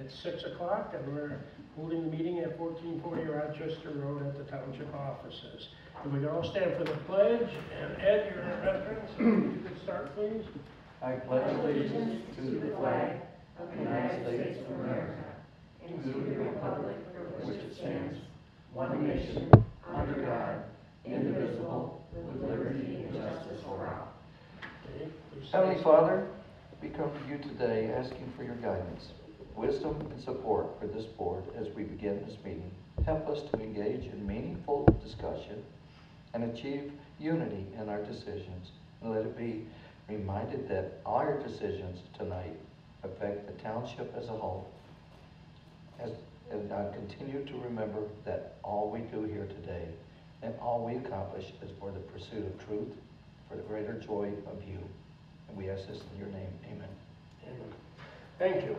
It's 6 o'clock and we're holding the meeting at 1440 Rochester Road at the township offices. And we can all stand for the pledge, and Ed, you're our veteran, so you could start, please. I pledge allegiance to the flag of the United States of America and to the republic for which it stands, one nation, under God, indivisible, with liberty and justice for all. Okay, please Heavenly stand. Father, we come to you today asking for your guidance, wisdom, and support for this board as we begin this meeting. Help us to engage in meaningful discussion and achieve unity in our decisions, and let it be reminded that our decisions tonight affect the township as a whole. And I continue to remember that all we do here today and all we accomplish is for the pursuit of truth, for the greater joy of you. And we ask this in your name, amen. Amen. Thank you.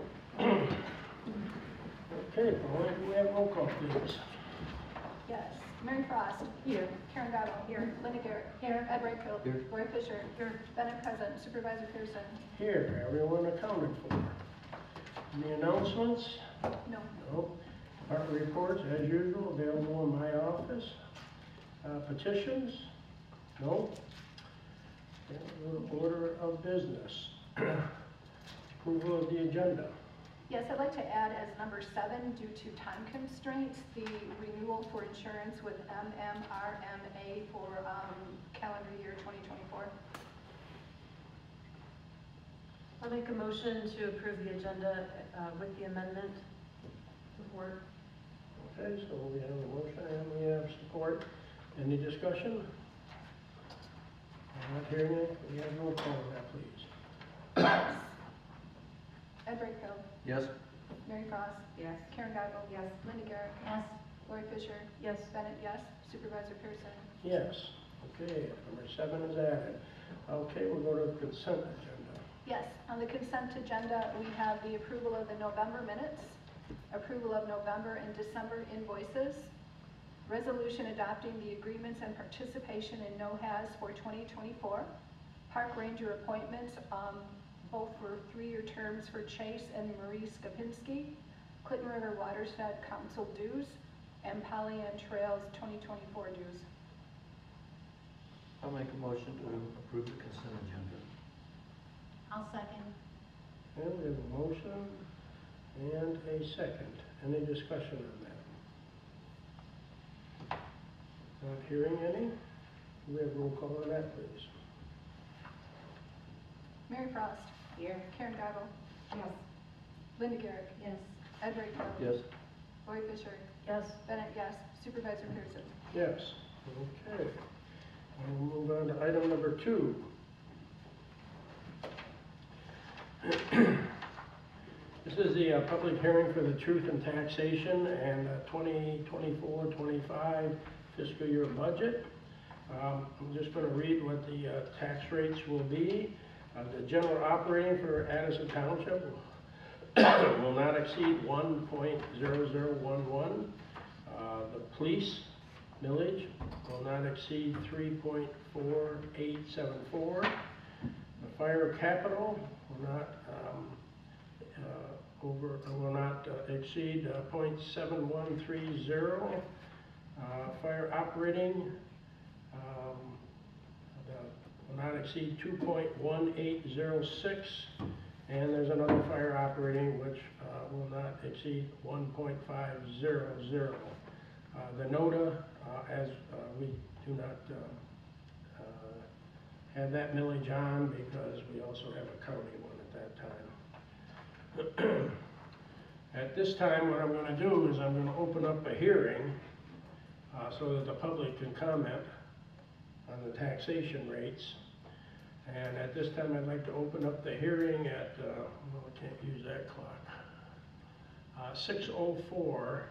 Okay, Paul, can we have roll call, please? Yes. Mary Frost. Here. Karen Gotto. Here. Linda Garrett. Here. Ed Brightfield. Here. Roy Fisher. Here. Bennett present. Supervisor Pearson. Here, everyone accounted for. Any announcements? No. No. Department reports, as usual, available in my office. Petitions? No. Okay, order of business. Approval of the agenda. Yes, I'd like to add as number 7, due to time constraints, the renewal for insurance with MMRMA for calendar year 2024. I'll make a motion to approve the agenda with the amendment. Support. Okay, so we have a motion and we have support. Any discussion? I'm not hearing it. We have roll call on that, please. Ed Brightfield. Yes. Mary Frost. Yes. Karen Gotto. Yes. Linda Garrett. Yes. Roy Fisher. Yes. Bennett, yes. Supervisor Pearson. Yes. Okay, number 7 is added. Okay, we'll go to the consent agenda. Yes, on the consent agenda, we have the approval of the November minutes, approval of November and December invoices, resolution adopting the agreements and participation in NOHAS for 2024, park ranger appointments, both for 3-year terms for Chase and Marie Skopinski, Clinton River Watershed Council dues, and Pollyant Trails 2024 dues. I'll make a motion to approve the consent agenda. I'll second. And we have a motion and a second. Any discussion on that? Not hearing any. We have roll call on that, please. Mary Frost. Here. Karen Gotto. Yes. Linda Garrett. Yes. Ed Brightfield. Yes. Roy Fisher. Yes. Bennett, yes. Supervisor Pearson. Yes. Okay. We'll move on to item number 2. This is the public hearing for the truth in taxation and 2024-25 fiscal year budget. I'm just going to read what the tax rates will be. The general operating for Addison Township will not exceed 1.0011. The police millage will not exceed 3.4874. The fire capital will not exceed 0.7130. Fire operating will not exceed 2.1806, and there's another fire operating which will not exceed 1.500. The NODA, as we do not have that millage on because we also have a county one at that time. At this time, what I'm going to do is I'm going to open up a hearing so that the public can comment on the taxation rates. And at this time, I'd like to open up the hearing at, well, I can't use that clock, 6:04.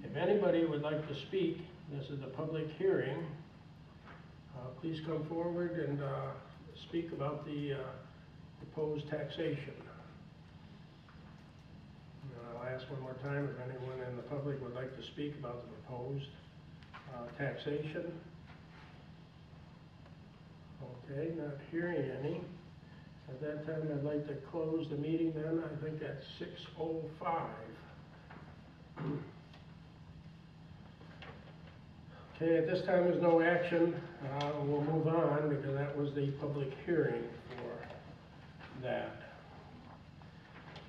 If anybody would like to speak, this is a public hearing, please come forward and speak about the proposed taxation. I'll ask one more time if anyone in the public would like to speak about the proposed taxation. Okay, not hearing any. At that time, I'd like to close the meeting then, I think at 6:05. Okay, at this time, there's no action. We'll move on because that was the public hearing for that.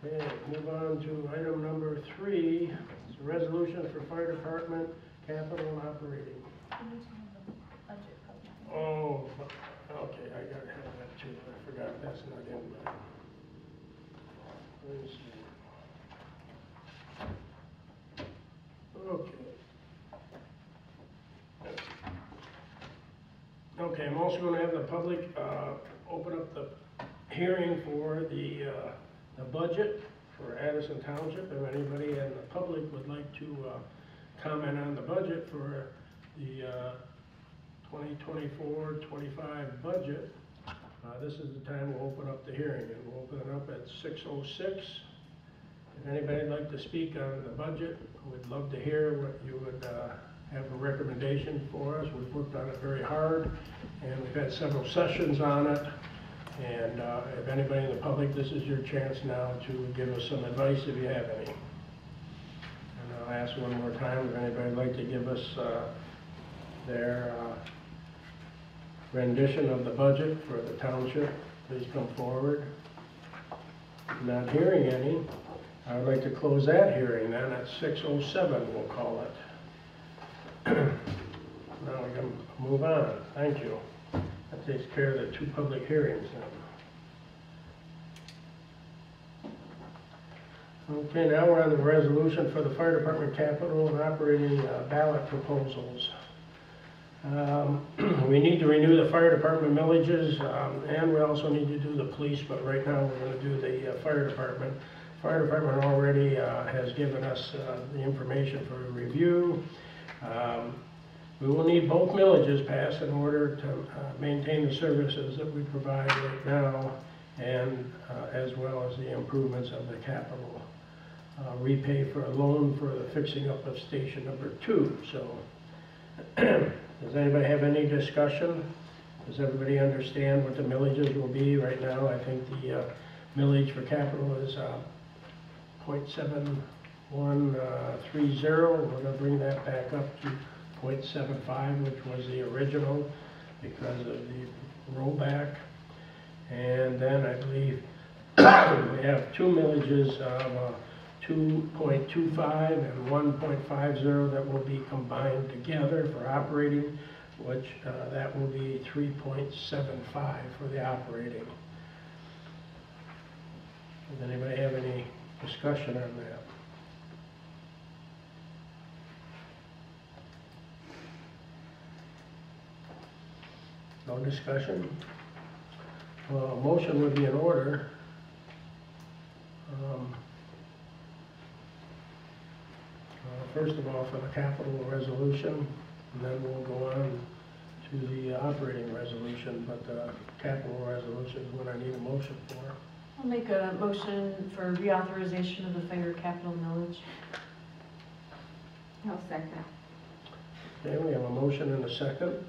Okay, move on to item number 3. It's a resolution for fire department, capital and operating. Budget public. Oh, okay, I gotta have that too. I forgot that's not in there. Let me see. Okay. Okay, I'm also gonna have the public, open up the hearing for the budget for Addison Township. If anybody in the public would like to, comment on the budget for the, 2024-25 budget, this is the time we'll open up the hearing, and we'll open it up at 6:06. If anybody'd like to speak on the budget, we'd love to hear what you would have a recommendation for us. We've worked on it very hard, and we've had several sessions on it. And if anybody in the public, this is your chance now to give us some advice if you have any. And I'll ask one more time, if anybody'd like to give us their rendition of the budget for the township, please come forward. Not hearing any, I would like to close that hearing then at 6:07, we'll call it. Now we can move on, thank you. That takes care of the 2 public hearings then. Okay, now we're on the resolution for the fire department capital and operating ballot proposals. We need to renew the fire department millages, and we also need to do the police, but right now we're going to do the fire department. Fire department already has given us the information for review. We will need both millages passed in order to maintain the services that we provide right now, and as well as the improvements of the capital. Repay for a loan for the fixing up of station number 2. So, does anybody have any discussion? Does everybody understand what the millages will be right now? I think the millage for capital is 0.7130. We're going to bring that back up to 0.75, which was the original because of the rollback. And then I believe we have 2 millages of 2.25 and 1.50 that will be combined together for operating, which that will be 3.75 for the operating. Does anybody have any discussion on that? No discussion? Well, a motion would be in order. First of all, for the capital resolution, and then we'll go on to the operating resolution, but the capital resolution is what I need a motion for. I'll make a motion for reauthorization of the fire capital millage. I'll second. Okay, we have a motion and a second.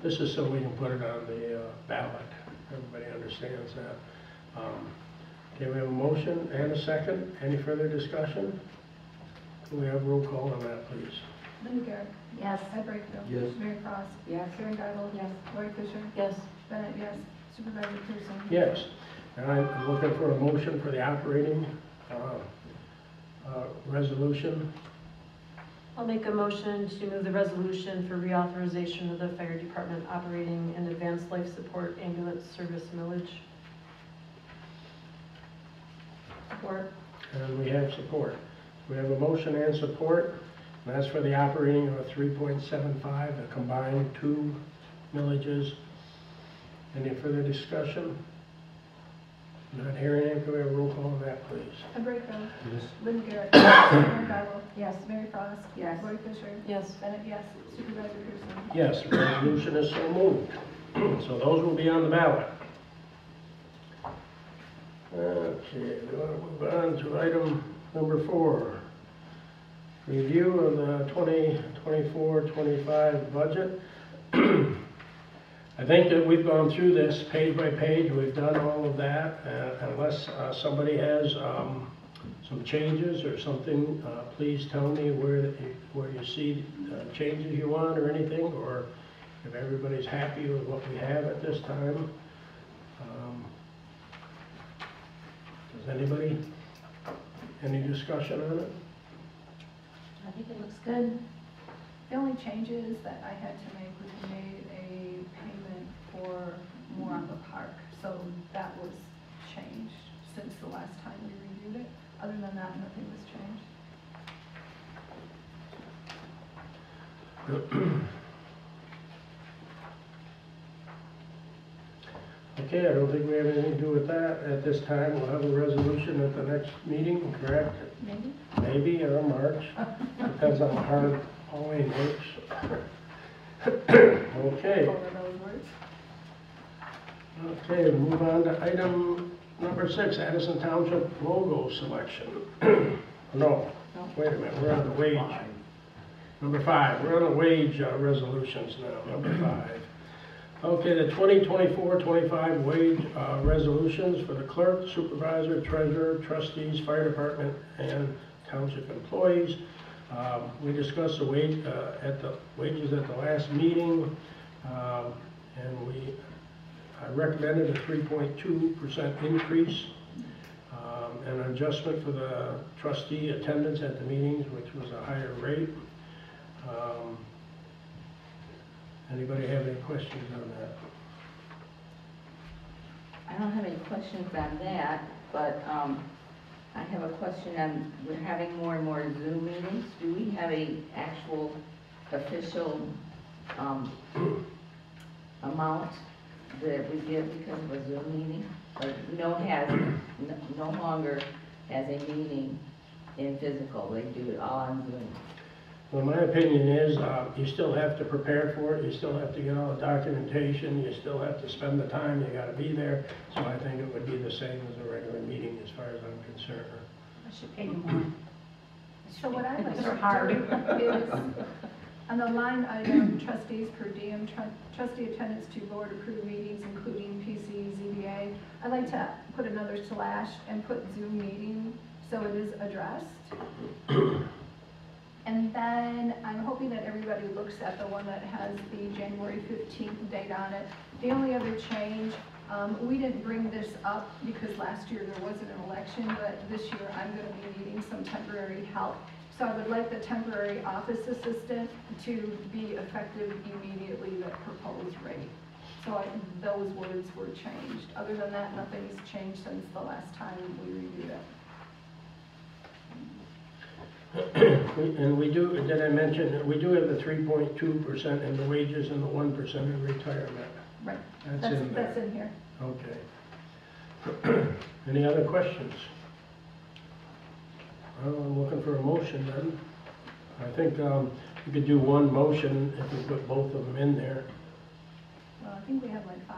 This is so we can put it on the ballot. Everybody understands that. Okay, we have a motion and a second. Any further discussion? Can we have roll call on that, please? Linda Garrett. Yes. Ed Brightfield. Yes. Mary Cross. Yes. Karen Geisel. Yes. Lori Fisher. Yes. Bennett, yes. Supervisor Pearson. Yes. And I'm looking for a motion for the operating resolution. I'll make a motion to move the resolution for reauthorization of the fire department operating and advanced life support ambulance service millage. Support. And we have support. We have a motion and support, and that's for the operating of a 3.75, the combined 2 millages. Any further discussion? Not hearing any, can we have a roll call on that, please? Ed Brightfield. Yes. Linda Garrett. Karen Geisel. Yes. Mary Cross. Yes. Lori Fisher. Yes. Bennett, yes. Supervisor Pearson. Yes, the resolution is so moved. So those will be on the ballot. Okay, we want to move on to item number 4. Review of the 2024-25 budget. I think that we've gone through this page by page, we've done all of that, unless somebody has some changes or something, please tell me where you see changes you want or anything, or if everybody's happy with what we have at this time. Does anybody, any discussion on it? I think it looks good. The only changes that I had to make was we made a payment for more on the park. So that was changed since the last time we reviewed it. Other than that, nothing was changed. Okay, I don't think we have anything to do with that at this time. We'll have a resolution at the next meeting, correct? Maybe? Maybe, or March, depends on how hard Pauline works. Okay, Over those words. okay, we'll move on to item number 6, Addison Township logo selection. No, wait a minute, we're on the wage. Number 5, we're on the wage resolutions now, number 5. Okay, the 2024-25 wage resolutions for the clerk, supervisor, treasurer, trustees, fire department, and township employees. We discussed the wages at the last meeting, and I recommended a 3.2% increase, an adjustment for the trustee attendance at the meetings, which was a higher rate. Anybody have any questions on that? I don't have any questions on that, but I have a question on, we're having more and more Zoom meetings. Do we have a actual official amount that we give because of a Zoom meeting? Like, no longer has a meeting in physical, they do it all on Zoom. Well, my opinion is, you still have to prepare for it, you still have to get all the documentation, you still have to spend the time, you gotta be there. So I think it would be the same as a regular meeting as far as I'm concerned. I should pay you more. So what I'd like Those are to hard. do is, on the line item trustees per diem, trustee attendance to board approved meetings, including PC, ZBA, I'd like to put another slash and put Zoom meeting, so it is addressed. And then I'm hoping that everybody looks at the one that has the January 15th date on it. The only other change, we didn't bring this up because last year there wasn't an election, but this year I'm going to be needing some temporary help. So I would like the temporary office assistant to be effective immediately, the proposed rate. So those words were changed. Other than that, nothing's changed since the last time we reviewed it. And we do, did I mention, that we do have the 3.2% in the wages and the 1% in retirement. Right. That's in there. That's in here. Okay. Any other questions? Well, I'm looking for a motion then. I think you could do one motion if we put both of them in there. Well, I think we have like 5.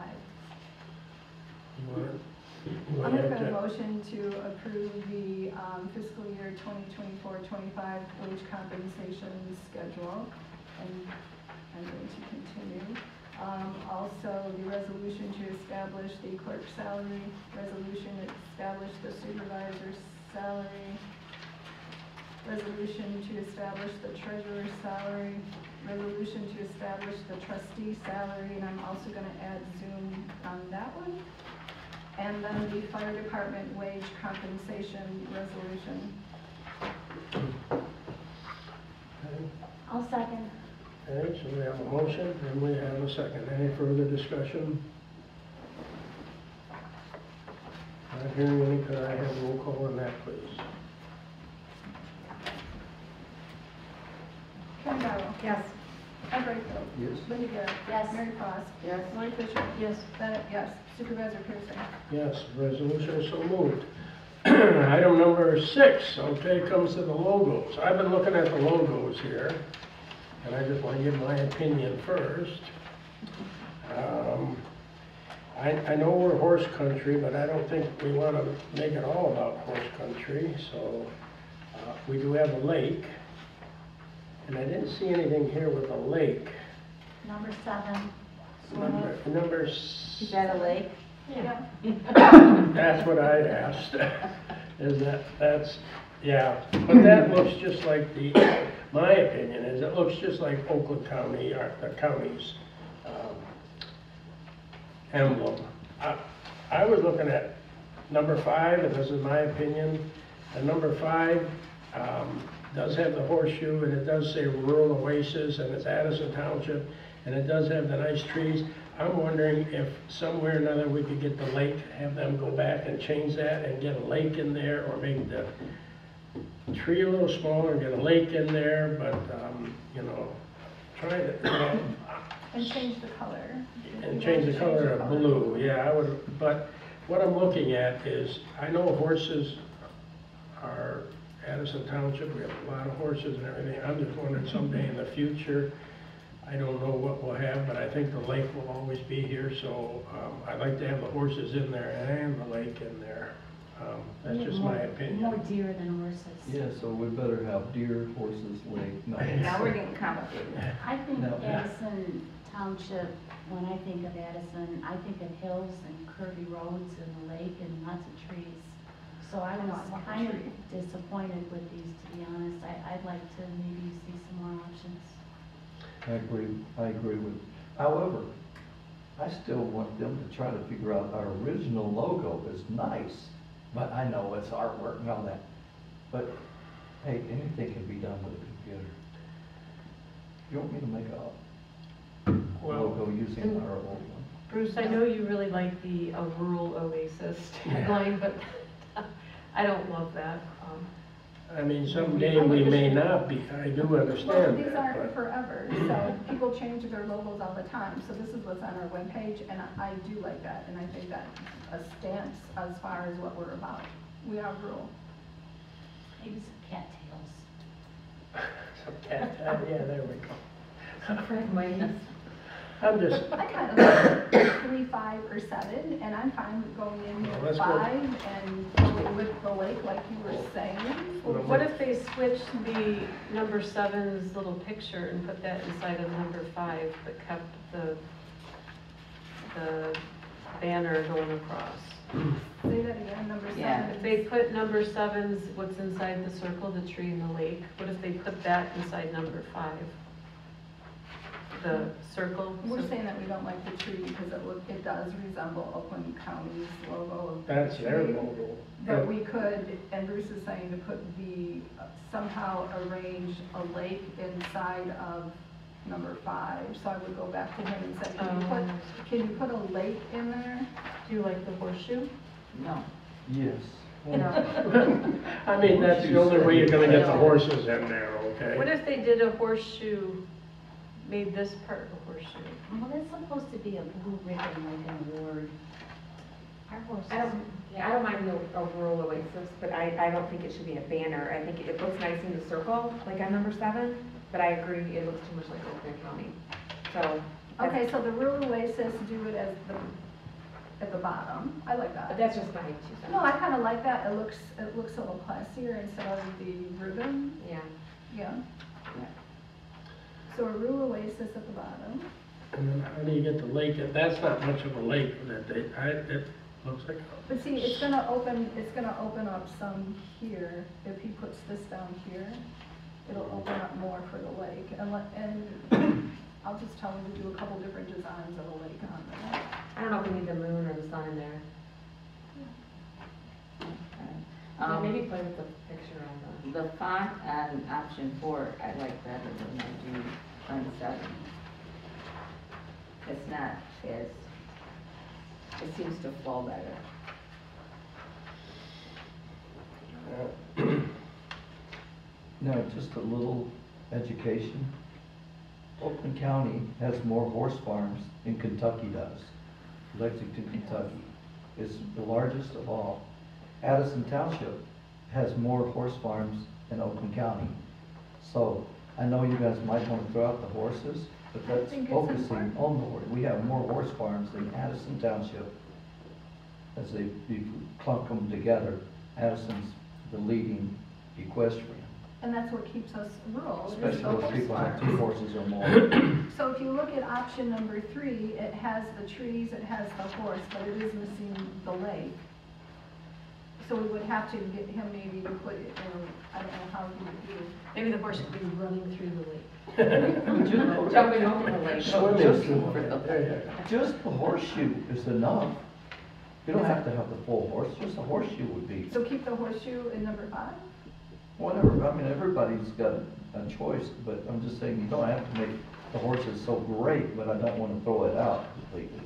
You want it? I'll make a motion to approve the fiscal year 2024-25 wage compensation schedule, and I'm going to continue. Also, the resolution to establish the clerk's salary, resolution to establish the supervisor's salary, resolution to establish the treasurer's salary, resolution to establish the trustee's salary, and I'm also going to add Zoom on that one. And then the fire department wage compensation resolution. Okay. I'll second. Okay, so we have a motion and we have a second. Any further discussion? Not hearing any, could I have a roll call on that, please? Karen Darrow. Yes. Ed Brightfield. Yes. Linda Garrett. Yes. Mary Foss. Yes. Lori Fisher. Yes. Bennett, yes. Supervisor Pearson. Yes, resolution is so moved. Item number 6, okay, comes to the logos. I've been looking at the logos here, and I just want to give my opinion first. I know we're horse country, but I don't think we want to make it all about horse country, so we do have a lake, and I didn't see anything here with a lake. Number 7. Number Is that a lake? Yeah. That's what I'd asked, is that's, yeah, but that looks just like my opinion is, it looks just like Oakland County, or the county's emblem. I was looking at number 5, and this is my opinion, and number 5 does have the horseshoe, and it does say rural oasis, and it's Addison Township, and it does have the nice trees. I'm wondering if somewhere or another we could get the lake, have them go back and change that and get a lake in there, or make the tree a little smaller and get a lake in there, but, you know, try to, you know, And change the color. and change the color of blue, yeah, I would, but what I'm looking at is, I know horses are, Addison Township, we have a lot of horses and everything, I'm just wondering someday in the future, I don't know what we'll have, but I think the lake will always be here, so, I'd like to have the horses in there and the lake in there. That's just my opinion. More deer than horses. Yeah, so we better have deer, horses, lake, no. Now we're getting complicated. I think No. Addison Township, when I think of Addison, I think of hills and curvy roads and a lake and lots of trees. So I No, was I want a kind of tree. disappointed with these, to be honest. I'd like to maybe see some more options. I agree with, however, I still want them to try to figure out our original logo is nice, but I know it's artwork and all that. But, hey, anything can be done with a computer. You want me to make a logo using our old one? Bruce, I know you really like the rural oasis tagline, but I don't love that. I mean, someday we may not be, I do Well, understand these that, aren't but forever, so people change their logos all the time, so this is what's on our webpage, and I do like that, and I think that a stance as far as what we're about. We are rural. Maybe some cattails. some cat, yeah, there we go. Some Fred Wayne. I'm just, I kind of like 3, 5, or 7, and I'm fine with going in Well, with let's go. 5 and going with the lake like you were saying. What if they switched the number 7's little picture and put that inside of number 5, but kept the banner going across? Say that again, number 7. Yeah. If they put number 7's, what's inside the circle, the tree and the lake, what if they put that inside number 5? The circle? We're So- saying that we don't like the tree because it does resemble Oakland County's logo of the that's their tree. logo. But we could, and Bruce is saying to put somehow arrange a lake inside of number 5. So I would go back to him and say, can you put a lake in there? Do you like the horseshoe? No. Yes. I mean, that's the only way you're gonna get the horses in there, okay? What if they did a horseshoe, made this part a horseshoe? Well, that's supposed to be a blue ribbon, like an award. Our horses. I don't mind a rural oasis, but I don't think it should be a banner. I think it looks nice in the circle, like on number 7, but I agree, it looks too much like Oakland County. So. Okay, so the rural oasis, do it as at the bottom. I like But that. that's just my 2 cents. No, I kind of like that. It looks a little classier instead of the ribbon. Yeah. Yeah. Yeah. So a rural oasis at the bottom. And then how do you get the lake? That's not much of a lake that it looks like. But see, it's gonna open up some here. If he puts this down here, it'll open up more for the lake. And I'll just tell him to do a couple different designs of a lake on there. I don't know if we need the moon or the sun in there. Okay. Maybe play with the picture on The font on option 4, I like better than I do on 7. It's not as, it seems to flow better. Now, just a little education. Oakland County has more horse farms than Kentucky does. Lexington, Kentucky is the largest of all. Addison Township has more horse farms than Oakland County. So I know you guys might want to throw out the horses, but I that's think it's focusing important. on the horse. We have more horse farms than Addison Township. As you clunk them together, Addison's the leading equestrian. And that's what keeps us rural. is the Especially when horse people have farms. 2 horses or more. So if you look at option number 3, it has the trees, it has the horse, but it is missing the lake. So we would have to get him maybe to put it in, I don't know how he would do. Maybe the horse could be running through the lake. Jumping over the lake. Swimming Just- through it. There you Just the horseshoe is enough. You don't have to have the full horse, just a horseshoe would be, So keep the horseshoe in number 5? whatever, I mean, everybody's got a choice, but I'm just saying, you don't have to make the horses so great, but I don't wanna throw it out completely.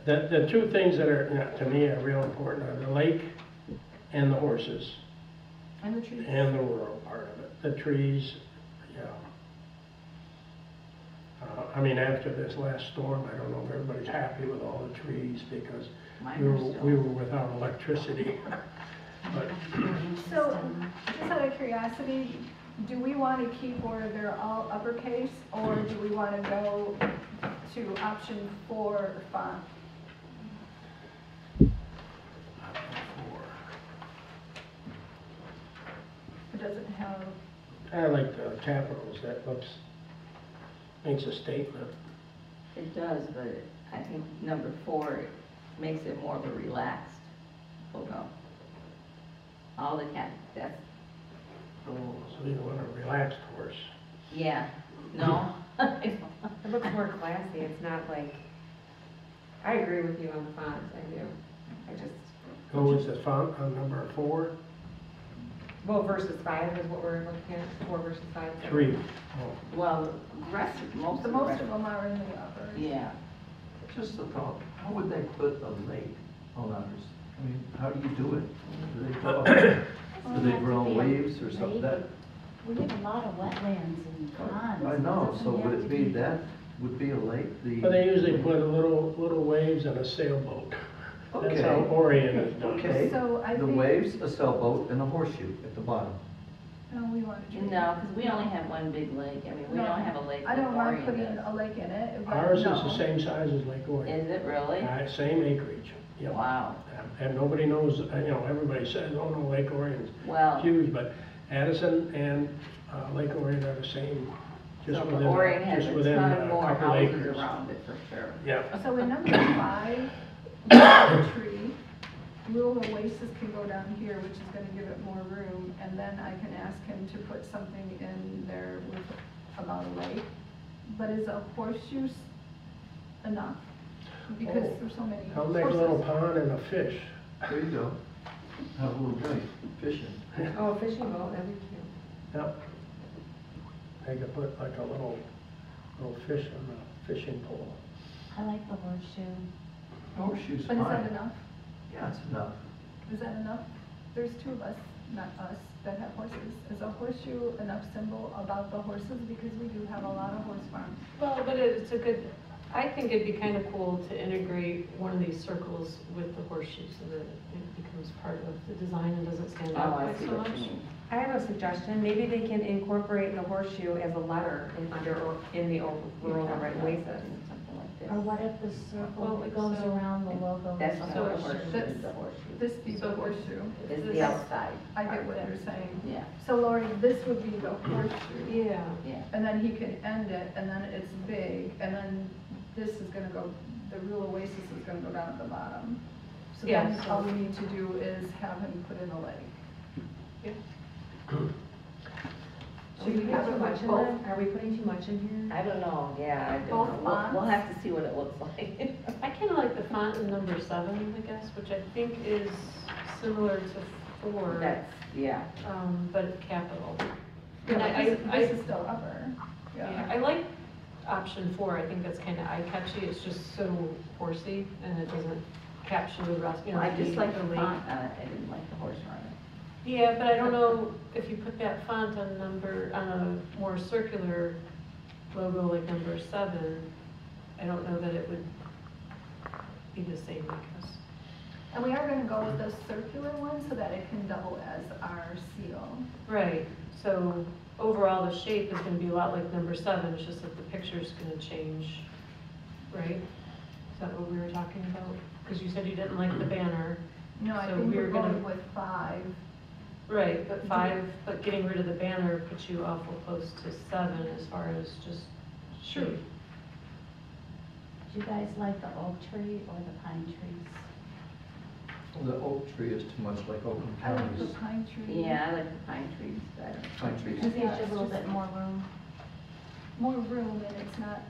The two things that are, to me, are real important are the lake and the horses, And the trees? and the rural part of it. The trees, yeah. I mean, after this last storm, I don't know if everybody's happy with all the trees, because Mine we are were, still. we were without electricity. But, So, just out of curiosity, do we want to keep where they're all uppercase, or do we want to go to option 4 font? It doesn't have, I like the capitals, that makes a statement. It does, but I think number 4 makes it more of a relaxed logo. All the that's, So you want a relaxed horse. yeah, no? It looks more classy, it's not like, I agree with you on the font, I do. I just, Go with the font on number 4, well, versus 5 is what we're looking at, 4 versus 5. 3. Oh. Well, the rest, most the of the most rest. of them are in the uppers. Yeah, Just a thought, how would they put a lake on ours? I mean, how do you do it? Do they put, do they grow waves or something? That, We have a lot of wetlands and ponds. I know, Doesn't so have would to it be that, would be a lake, the? But they usually put a little waves and a sailboat. That's how Okay. Orion is done. Okay, So I the think, waves, a sailboat, and a horseshoe at the bottom. no, we want to. no, because we only have one big lake, I mean, we No, don't have a lake I like don't mind Orion putting does. a lake in it, but Ours is no. the same size as Lake Orion. Is it really? Same acreage, yep. Wow, And nobody knows, everybody says, oh no, Lake Orion's well, huge, but Addison and Lake Orion are the same, just so within, Orion has just a within ton a more couple houses acres. around it for sure. Yeah, So in number 5, the tree, rural oasis can go down here, which is gonna give it more room, and then I can ask him to put something in there with, about a lake. But is a horseshoe enough? Because Oh, there's so many I'll make a little horses. pond and a fish. There you go. Have a little drink, fishing. Oh, a fishing boat, that'd be cute. Yep. They could put like a little fish on a fishing pole. I like the horseshoe. Horseshoe's But is that fine. enough? Yeah, it's enough. Is that enough? There's 2 of us, not us, that have horses. Is a horseshoe enough symbol about the horses? Because we do have a lot of horse farms. Well, but it's a good, I think it'd be kind of cool to integrate one of these circles with the horseshoe so that it becomes part of the design and doesn't stand Oh, out I quite see so what much. you mean. I have a suggestion, maybe they can incorporate the horseshoe as a letter in the rural oasis. Something like this. Or what if the circle Well, goes so- around the logo? That's of what the the horseshoe? horseshoe This- is, the horseshoe. This be the So- horseshoe. Is this- the outside. I get what you're saying. Yeah, So Lori, this would be the horseshoe. Yeah, yeah. And then he can end it, and then it's big, and then this is gonna go, the rural oasis is gonna go down at the bottom. So Yeah, then so- all we need to do is have him put in a lake. Should we have too much in both? there? Are we putting too much in here? I don't know, yeah, I don't Both know. We'll fonts? have to see what it looks like. I kind of like the font in number 7, I guess, which I think is similar to 4, That's, yeah. but it's capital. Yeah, And but this is still upper. Yeah, I like option 4, I think that's kind of eye-catchy, it's just so horsey, and it doesn't capture the rest, I just like the lake. font on it, I didn't like the horse on it. Yeah, but I don't know if you put that font on a more circular logo like number 7, I don't know that it would be the same, I guess. And we are gonna go with the circular one so that it can double as our seal. Right, so overall, the shape is gonna be a lot like number 7, it's just that the picture's gonna change, right? Is that what we were talking about? Because you said you didn't like the banner. No, I So think we're we're gonna- going with 5. Right, but 5, but getting rid of the banner puts you awful close to 7 as far as just Sure. shape. Do you guys like the oak tree or the pine trees? The oak tree is too much like Oakland I like the County's pine tree. Yeah, I like the pine trees better. pine trees. Because it Yeah, gives you a it's little just- bit more room. More room and it's not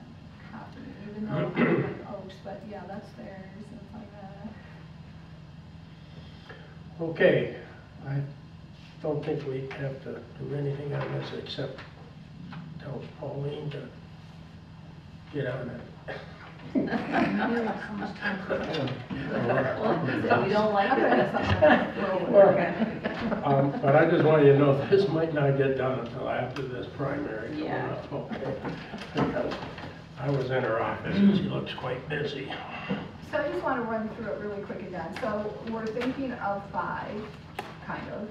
copy, even though I like oaks, but yeah, that's theirs and it's like that. Okay, I don't think we have to do anything on this except tell Pauline to get on it. You have so much time for it. Well, if we don't like I'm gonna it. have something. Well, But I just want you to know, this might not get done until after this primary coming Yeah. up, okay? Because I was in her office and she looks quite busy. So I just want to run through it really quick again. So we're thinking of 5, kind of.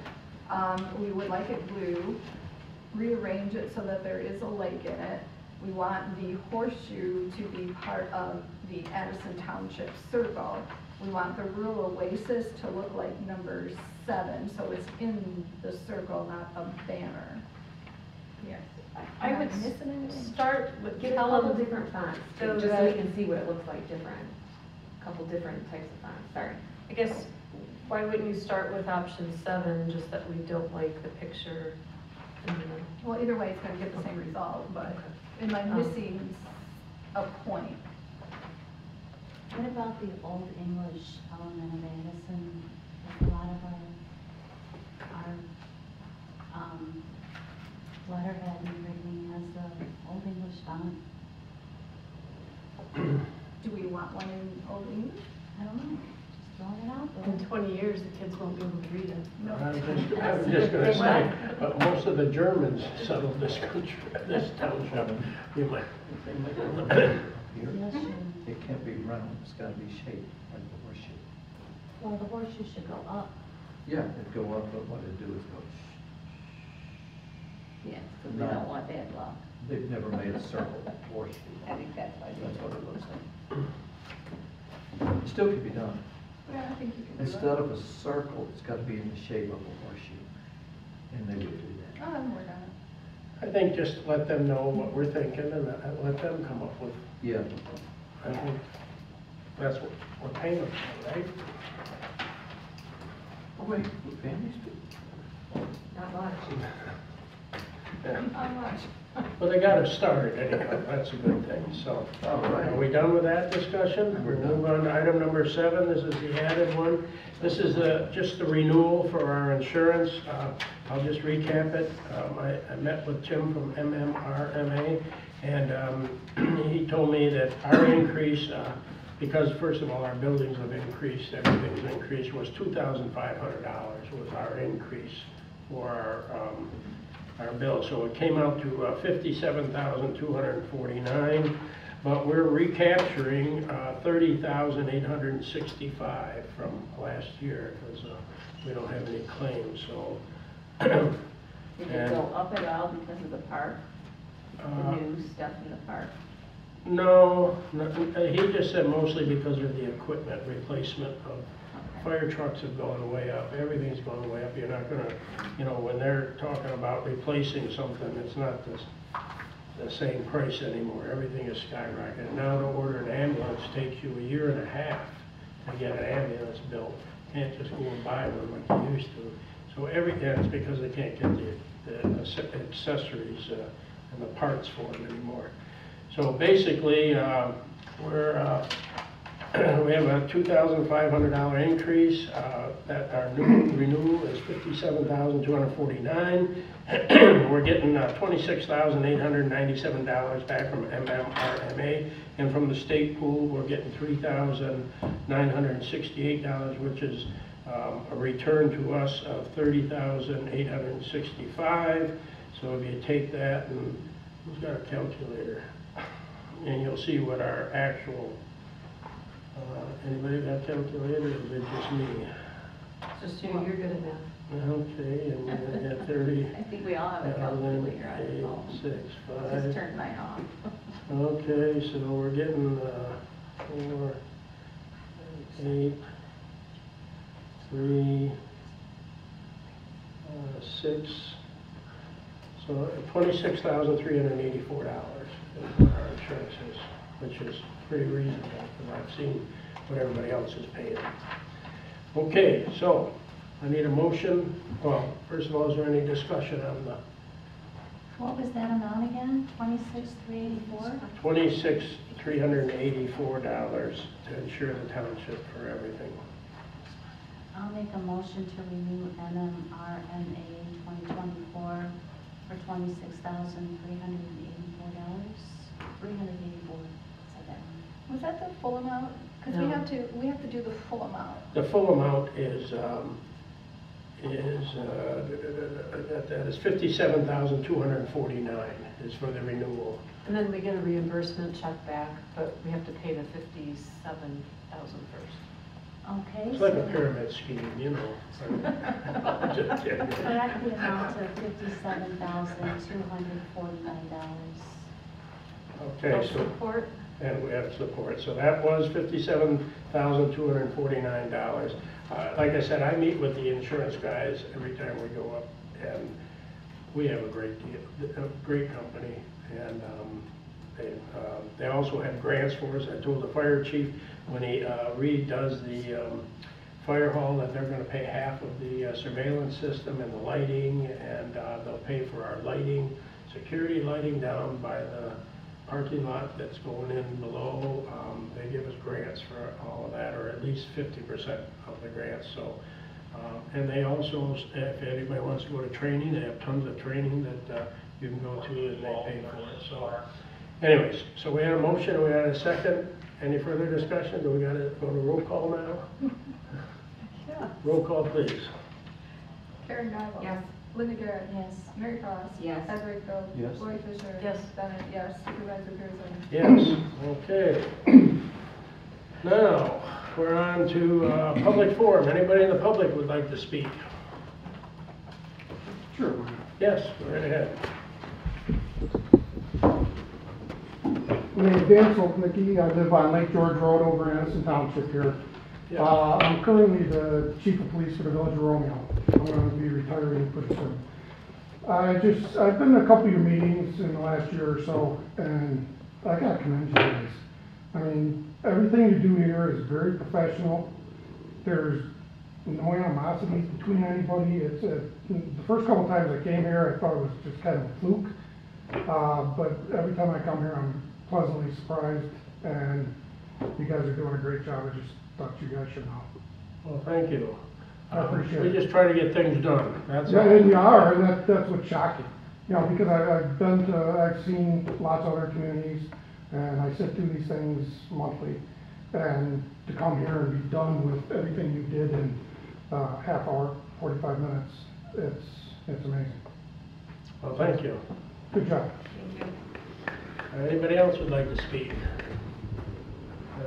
We would like it blue, rearrange it so that there is a lake in it. We want the horseshoe to be part of the Addison Township Circle. We want the rural oasis to look like number 7, so it's in the circle, not a banner. Yes. I Am would missing anything? start with Get a couple Kellum. different fonts, So just so that- we can see what it looks like different. Couple different types of fonts, sorry. I guess, why wouldn't you start with option 7, just that we don't like the picture in the, Well, either way, it's going to get the same result, but am I missing a point? What about the Old English element of Addison? Like a lot of our letterhead and everything has the Old English font. Do we want one in Old English? I don't know, just throwing it out in there. 20 years, the kids won't be able to read it. No. I was just gonna say, but most of the Germans settled this country, this township. You might, Yes, sure. It can't be round, it's gotta be shaped like a horseshoe. Well, the horseshoe should go up. Yeah, it'd go up, but what it'd do is go, Yes, because we don't want that block. they've never made a circle horseshoe. I think that's why. they That's do what it. it looks like. It still could be done. Yeah, I think you can do Instead that. of a circle, it's gotta be in the shape of a horseshoe. And they would do that. I'll have them work on it. I think just let them know what we're thinking and let them come up with, Yeah, I think that's what we're paying them for, right? oh wait, would families do? Not much. Yeah. How much? Well, they got us started anyhow, that's a good thing, so. All right. Are we done with that discussion? We're We'll done. move on to item number 7, this is the added one. This is just the renewal for our insurance. I'll just recap it. I met with Tim from MMRMA, and he told me that our increase, because first of all, our buildings have increased, everything's increased, was $2,500 was our increase for our bill. So it came out to $57,249, but we're recapturing $30,865 from last year because we don't have any claims, so. Did it And- go up at all because of the park, uh, the new stuff in the park? No, he just said mostly because of the equipment replacement of Okay. fire trucks have gone way up, everything's gone way up. You're not gonna, when they're talking about replacing something, it's not the same price anymore. Everything is skyrocketing. Now to order an ambulance takes you a year and a half to get an ambulance built. Can't just go and buy one like you used to. So it's because they can't get the accessories and the parts for them anymore. So basically, we have a $2,500 increase, that our new renewal is $57,249. We're getting $26,897 back from MMRMA, and from the state pool, we're getting $3,968, which is a return to us of $30,865. So if you take that, and who's got a calculator? And you'll see what our actual, anybody got a calculator, or is it just me? Just you, you're good at math. Okay, and we're at 30. I think we all have a calculator on the phone. 6, Just 5. turned mine off. Okay, so we're getting 4, 8, 3, so $26,384 is what our insurance is, which is pretty reasonable, because I've seen what everybody else is paying. Okay, so I need a motion. Well, first of all, is there any discussion on the What was that amount again? 26,384? $26,384 to insure the township for everything? I'll make a motion to renew NMRMA 2024 for $26,384. 384, said that one. Was that the full amount? Because No. we have to do the full amount. The full amount is that is $57,249 is for the renewal. And then we get a reimbursement check back, but we have to pay the $57,000 first. Okay. It's like a so pyramid scheme, you know. Just kidding. correct the amount of $57,249. Okay, so, Support? and we have support, so that was $57,249. Like I said, I meet with the insurance guys every time we go up, and we have a great company, and they also have grants for us. I told the fire chief when he redoes the fire hall that they're gonna pay half of the surveillance system and the lighting, and they'll pay for our lighting, security lighting down by the parking lot that's going in below. They give us grants for all of that, or at least 50% of the grants, so. And they also, if anybody wants to go to training, they have tons of training that you can go to, and they pay for it, so. Anyways, so we had a motion, we had a second. Any further discussion? Do we gotta go to roll call now? Yeah. Roll call, please. Karen Guyval. Yes. Linda Garrett. Yes. Mary Cross. Yes. Ed Wakefield. Yes. Lori Fisher. Yes. Bennett, yes. Supervisor Pearson. Yes, okay. Now, we're on to public forum. Anybody in the public would like to speak? Sure. Yes, go right ahead. My name is Dan Solknicki. I live on Lake George Road over in Edison Township here. Yeah. I'm currently the chief of police for the village of Romeo. I'm going to be retiring pretty soon. I've been to a couple of your meetings in the last year or so, and I got to commend you guys. I mean, everything you do here is very professional. There's no animosity between anybody. It's the first couple of times I came here, I thought it was just kind of a fluke. But every time I come here, I'm pleasantly surprised, and you guys are doing a great job. I just thought you guys should know. Well, thank you. I appreciate We it. just try to get things done, that's Yeah, all. and you are, and that's what's shocking. You know, because I've seen lots of other communities, and I sit through these things monthly, and to come here and be done with everything you did in half hour, 45 minutes, it's amazing. Well, thank you. Good job. Anybody else would like to speak?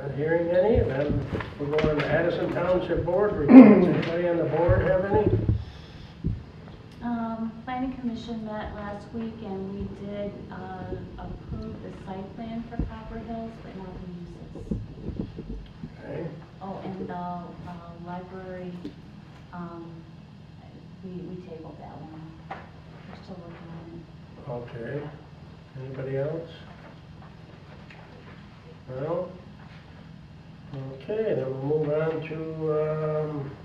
Not hearing any, then we'll go on to Addison Township Board reports. Anybody on the board have any? Planning Commission met last week and we did approve the site plan for Copper Hills, but not the uses. Okay, Oh, and the library, we tabled that one. We're still working on it. okay. Anybody else? No? Okay, then we'll move on to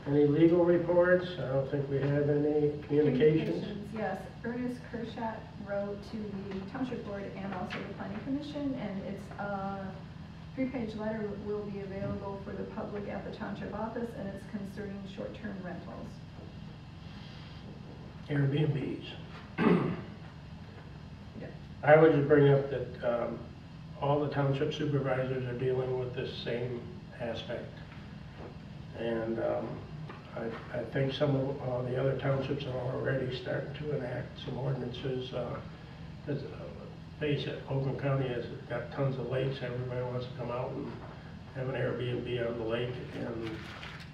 any legal reports. I don't think we have any communications. Yes, Ernest Kershaw wrote to the Township Board and also the Planning Commission, and it's a 3-page letter will be available for the public at the Township office, and it's concerning short-term rentals. Airbnbs. Yeah. I would just bring up that all the township supervisors are dealing with this same aspect. And I think some of the other townships are already starting to enact some ordinances. Face it, Oakland County has got tons of lakes. Everybody wants to come out and have an Airbnb on the lake and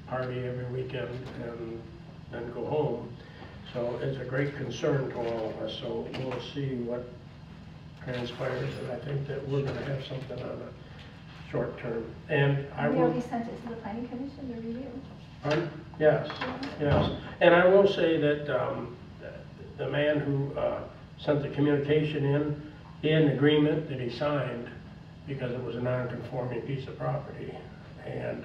party every weekend and then go home. So it's a great concern to all of us. So we'll see what transpires, and I think that we're gonna have something on a short term. And I We will. already sent it to the Planning Commission to review. Pardon? Yes, yes. And I will say that the man who sent the communication in agreement that he signed, because it was a non-conforming piece of property. And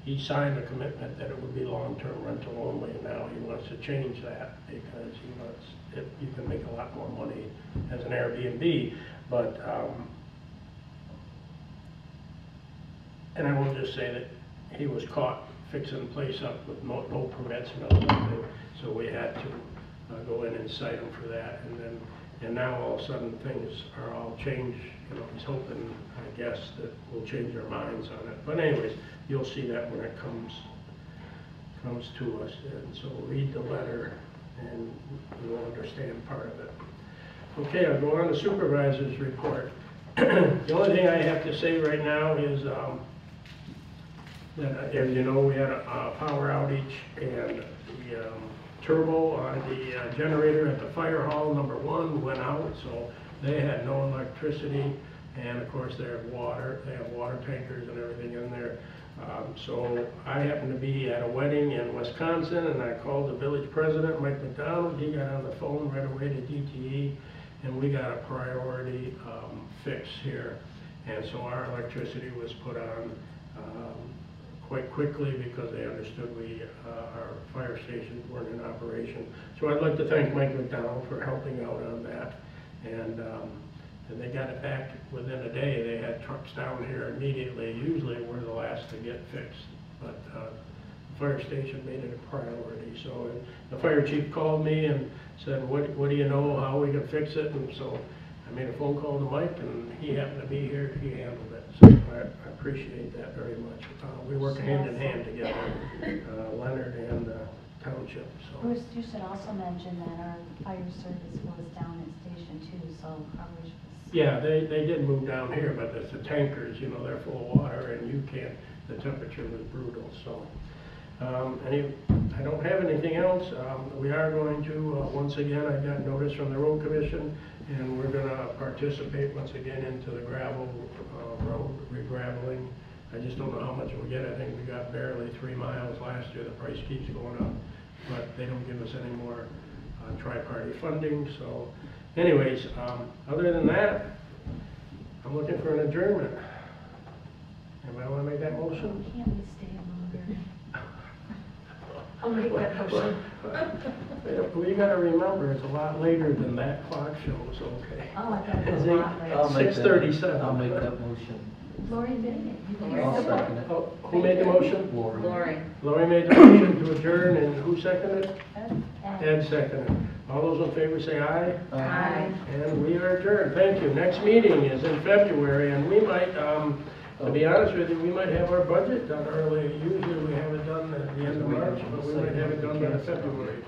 he signed a commitment that it would be long-term rental only, and now he wants to change that because he wants, you can make a lot more money as an Airbnb. But, and I will just say that he was caught fixing the place up with no permits and nothing, so we had to go in and cite him for that. And now all of a sudden things are all changed. You know, he's hoping, I guess, that we'll change our minds on it. But anyways, you'll see that when it comes to us. And so read the letter and you'll understand part of it. Okay, I'll go on to supervisor's report. The only thing I have to say right now is that, as you know, we had a power outage, and the turbo on the generator at the fire hall, #1, went out, so they had no electricity, and of course they have water tankers and everything in there. So I happened to be at a wedding in Wisconsin, and I called the village president, Mike McDonald. He got on the phone right away to DTE, and we got a priority fix here. And so our electricity was put on quite quickly because they understood our fire stations weren't in operation. So I'd like to thank Mike McDonald for helping out on that. And they got it back within a day. They had trucks down here immediately. Usually we're the last to get fixed, but the fire station made it a priority. So the fire chief called me and said, what do you know, how we can fix it? And so I made a phone call to Mike, and he happened to be here. He handled it. So I appreciate that very much. We work hand in hand together, Leonard and Township. So. Bruce, you should also mention that our fire service was down at Station 2, so ours was... Yeah, they did move down here, but it's the tankers, you know, they're full of water, and you can't, the temperature was brutal, so. I don't have anything else. We are going to, once again, I got notice from the road commission, and we're going to participate once again into the gravel road re-graveling. I just don't know how much we'll get. I think we got barely 3 miles last year. The price keeps going up, but they don't give us any more tri-party funding. So anyways, other than that, I'm looking for an adjournment. Anybody want to make that motion? Can't we stay longer? I'll make that motion. Well, you gotta remember, it's a lot later than that clock shows, okay? Oh, I thought it was a lot later. I'll make that- 6:37. I'll make that motion. Lori did it. You I'll can- second it. Oh, who made the motion? Lori. Lori made the motion to adjourn, and who seconded? Ed? Ed seconded. All those in favor say aye. Aye. And we are adjourned. Thank you. Next meeting is in February, and we might, to be honest with you, we might have our budget done early. Usually we have it done at the end of March, but we might have it done by February.